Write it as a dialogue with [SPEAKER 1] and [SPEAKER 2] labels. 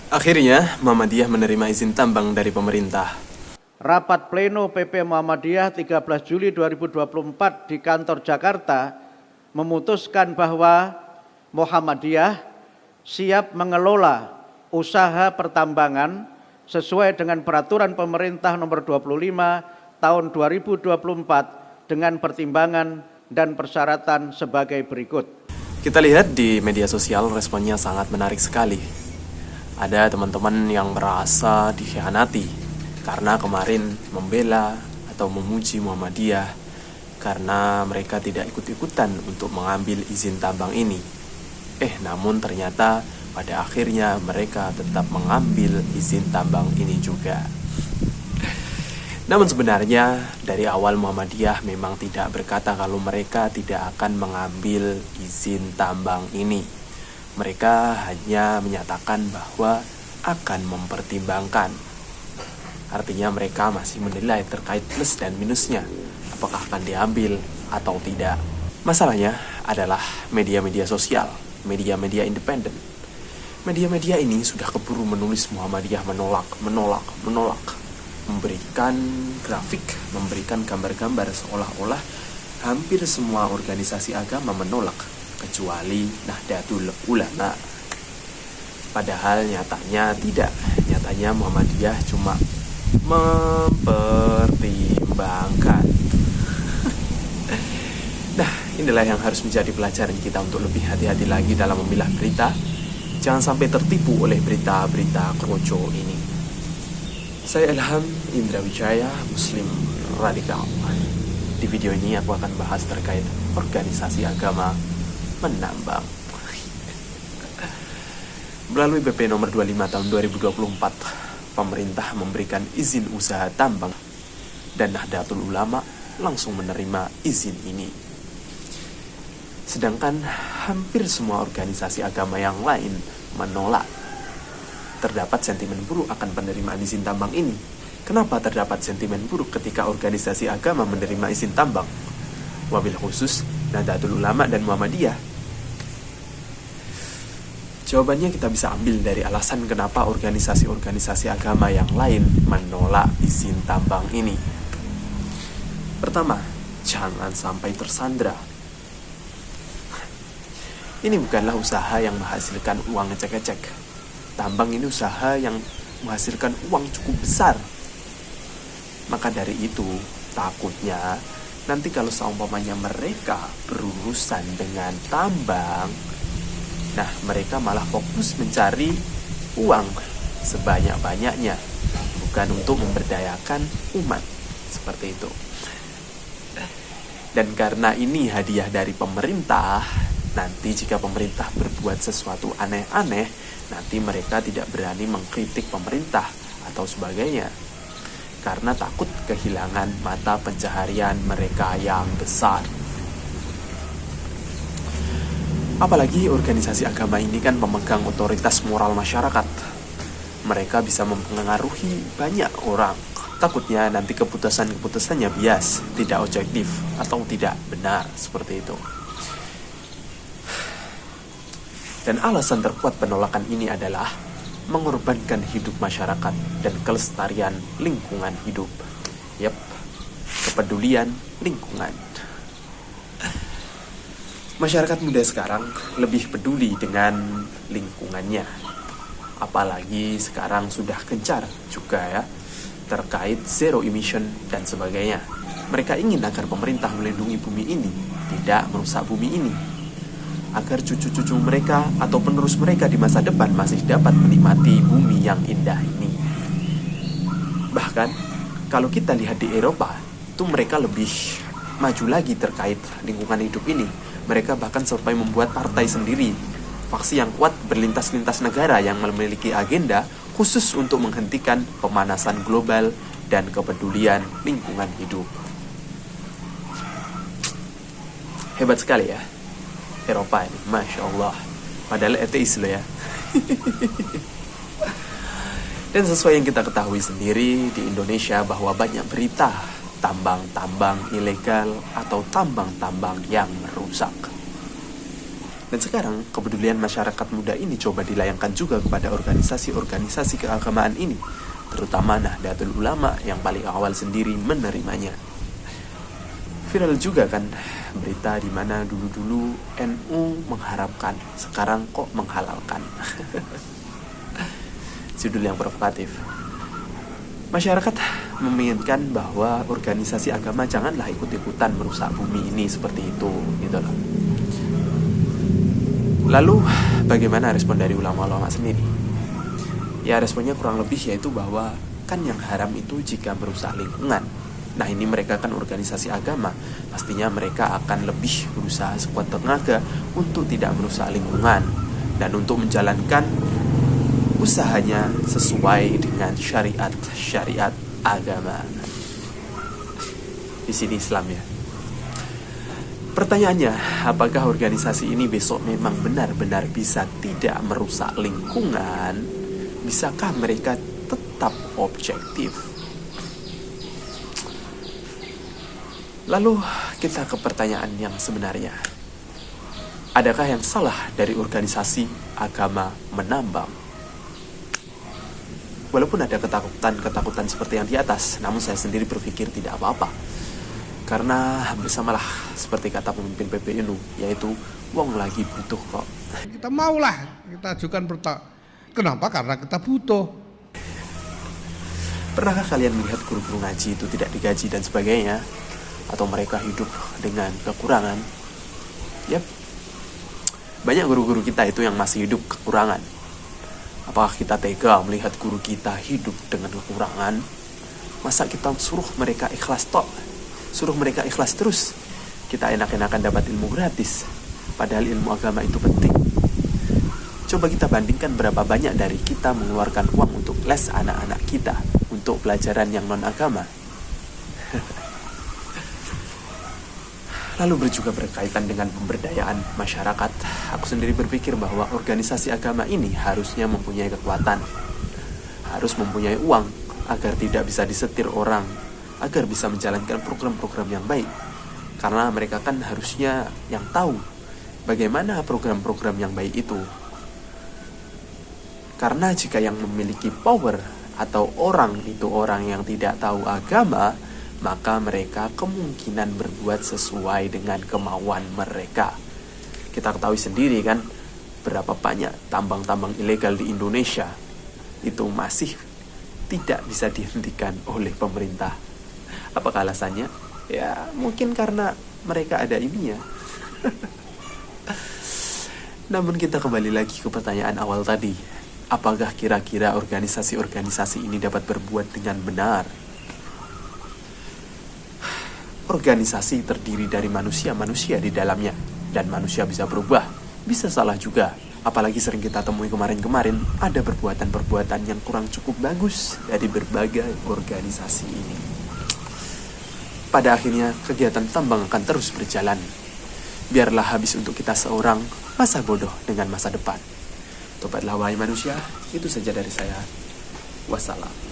[SPEAKER 1] Akhirnya, Muhammadiyah menerima izin tambang dari pemerintah.
[SPEAKER 2] Rapat pleno PP Muhammadiyah 13 Juli 2024 di kantor Jakarta memutuskan bahwa Muhammadiyah siap mengelola usaha pertambangan sesuai dengan peraturan pemerintah nomor 25 tahun 2024 dengan pertimbangan dan persyaratan sebagai berikut.
[SPEAKER 1] Kita lihat di media sosial responnya sangat menarik sekali. Ada teman-teman yang merasa dikhianati karena kemarin membela atau memuji Muhammadiyah karena mereka tidak ikut-ikutan untuk mengambil izin tambang ini. Namun ternyata pada akhirnya mereka tetap mengambil izin tambang ini juga. Namun sebenarnya dari awal Muhammadiyah memang tidak berkata kalau mereka tidak akan mengambil izin tambang ini. Mereka hanya menyatakan bahwa akan mempertimbangkan. Artinya mereka masih menilai terkait plus dan minusnya, apakah akan diambil atau tidak. Masalahnya adalah media-media sosial, media-media independen. Media-media ini sudah keburu menulis Muhammadiyah menolak, memberikan grafik, memberikan gambar-gambar seolah-olah hampir semua organisasi agama menolak, kecuali Nahdlatul Ulama. Padahal nyatanya tidak, nyatanya Muhammadiyah cuma mempertimbangkan. Nah, inilah yang harus menjadi pelajaran kita untuk lebih hati-hati lagi dalam memilah berita. Jangan sampai tertipu oleh berita-berita kroco ini. Saya Ilham Indra Wijaya, Muslim Radikal. Di video ini aku akan bahas terkait organisasi agama menambang. Melalui PP nomor 25 tahun 2024, pemerintah memberikan izin usaha tambang dan Nahdlatul Ulama langsung menerima izin ini. Sedangkan hampir semua organisasi agama yang lain menolak. Terdapat sentimen buruk akan penerimaan izin tambang ini. Kenapa terdapat sentimen buruk ketika organisasi agama menerima izin tambang? Wabil khusus Nahdlatul Ulama dan Muhammadiyah. Jawabannya kita bisa ambil dari alasan kenapa organisasi-organisasi agama yang lain menolak izin tambang ini. Pertama, jangan sampai tersandra. Ini bukanlah usaha yang menghasilkan uang ecek-ecek. Tambang ini usaha yang menghasilkan uang cukup besar. Maka dari itu, takutnya nanti kalau seumpamanya mereka berurusan dengan tambang, nah mereka malah fokus mencari uang sebanyak-banyaknya, bukan untuk memberdayakan umat. Seperti itu. Dan karena ini hadiah dari pemerintah, nanti jika pemerintah berbuat sesuatu aneh-aneh, nanti mereka tidak berani mengkritik pemerintah atau sebagainya. Karena takut kehilangan mata pencaharian mereka yang besar. Apalagi organisasi agama ini kan memegang otoritas moral masyarakat. Mereka bisa mempengaruhi banyak orang. Takutnya nanti keputusannya bias, tidak objektif, atau tidak benar, seperti itu. Dan alasan terkuat penolakan ini adalah mengorbankan hidup masyarakat dan kelestarian lingkungan hidup. Yap, kepedulian lingkungan. Masyarakat muda sekarang lebih peduli dengan lingkungannya. Apalagi sekarang sudah gencar juga ya, terkait zero emission dan sebagainya. Mereka ingin agar pemerintah melindungi bumi ini, tidak merusak bumi ini, agar cucu-cucu mereka atau penerus mereka di masa depan masih dapat menikmati bumi yang indah ini. Bahkan kalau kita lihat di Eropa, itu mereka lebih maju lagi terkait lingkungan hidup ini. Mereka bahkan sampai membuat partai sendiri, faksi yang kuat berlintas-lintas negara yang memiliki agenda khusus untuk menghentikan pemanasan global dan kepedulian lingkungan hidup. Hebat sekali ya Eropa ini, Masya Allah. Padahal ateis loh ya. Dan sesuai yang kita ketahui sendiri di Indonesia bahwa banyak berita tambang-tambang ilegal atau tambang-tambang yang merusak. Dan sekarang kepedulian masyarakat muda ini coba dilayangkan juga kepada organisasi-organisasi keagamaan ini, terutama Nahdlatul Ulama yang paling awal sendiri menerimanya. Viral juga kan berita di mana dulu-dulu NU mengharapkan, sekarang kok menghalalkan. Judul yang provokatif. Masyarakat menginginkan bahwa organisasi agama janganlah ikut-ikutan merusak bumi ini seperti itu, gitu loh. Lalu bagaimana respon dari ulama-ulama sendiri? Ya responnya kurang lebih yaitu bahwa kan yang haram itu jika merusak lingkungan. Nah ini mereka kan organisasi agama, pastinya mereka akan lebih berusaha sekuat tenaga untuk tidak merusak lingkungan dan untuk menjalankan usahanya sesuai dengan syariat agama. Di sini Islam ya. Pertanyaannya, apakah organisasi ini besok memang benar-benar bisa tidak merusak lingkungan? Bisakah mereka tetap objektif? Lalu kita ke pertanyaan yang sebenarnya. Adakah yang salah dari organisasi agama menambang? Walaupun ada ketakutan seperti yang di atas, namun saya sendiri berpikir tidak apa-apa. Karena bersamalah seperti kata pemimpin PBNU, yaitu wong lagi butuh kok.
[SPEAKER 3] Kita maulah, kita ajukan kenapa? Karena kita butuh.
[SPEAKER 1] Pernahkah kalian melihat guru-guru ngaji itu tidak digaji dan sebagainya? Atau mereka hidup dengan kekurangan? Yap, banyak guru-guru kita itu yang masih hidup kekurangan. Apakah kita tega melihat guru kita hidup dengan kekurangan? Masa kita suruh mereka ikhlas tok? Suruh mereka ikhlas terus? Kita enak-enakan dapat ilmu gratis, padahal ilmu agama itu penting. Coba kita bandingkan berapa banyak dari kita mengeluarkan uang untuk les anak-anak kita untuk pelajaran yang non-agama. Lalu juga berkaitan dengan pemberdayaan masyarakat. Aku sendiri berpikir bahwa organisasi agama ini harusnya mempunyai kekuatan, harus mempunyai uang agar tidak bisa disetir orang, agar bisa menjalankan program-program yang baik. Karena mereka kan harusnya yang tahu bagaimana program-program yang baik itu. Karena jika yang memiliki power atau orang itu orang yang tidak tahu agama, maka mereka kemungkinan berbuat sesuai dengan kemauan mereka. Kita ketahui sendiri kan, berapa banyak tambang-tambang ilegal di Indonesia itu masih tidak bisa dihentikan oleh pemerintah. Apakah alasannya? Ya mungkin karena mereka ada ininya. Namun kita kembali lagi ke pertanyaan awal tadi. Apakah kira-kira organisasi-organisasi ini dapat berbuat dengan benar? Organisasi terdiri dari manusia-manusia di dalamnya, dan manusia bisa berubah, bisa salah juga. Apalagi sering kita temui kemarin-kemarin, ada perbuatan-perbuatan yang kurang cukup bagus dari berbagai organisasi ini. Pada akhirnya, kegiatan tambang akan terus berjalan. Biarlah habis untuk kita seorang masa bodoh dengan masa depan. Tobatlah wahai manusia, itu saja dari saya. Wassalam.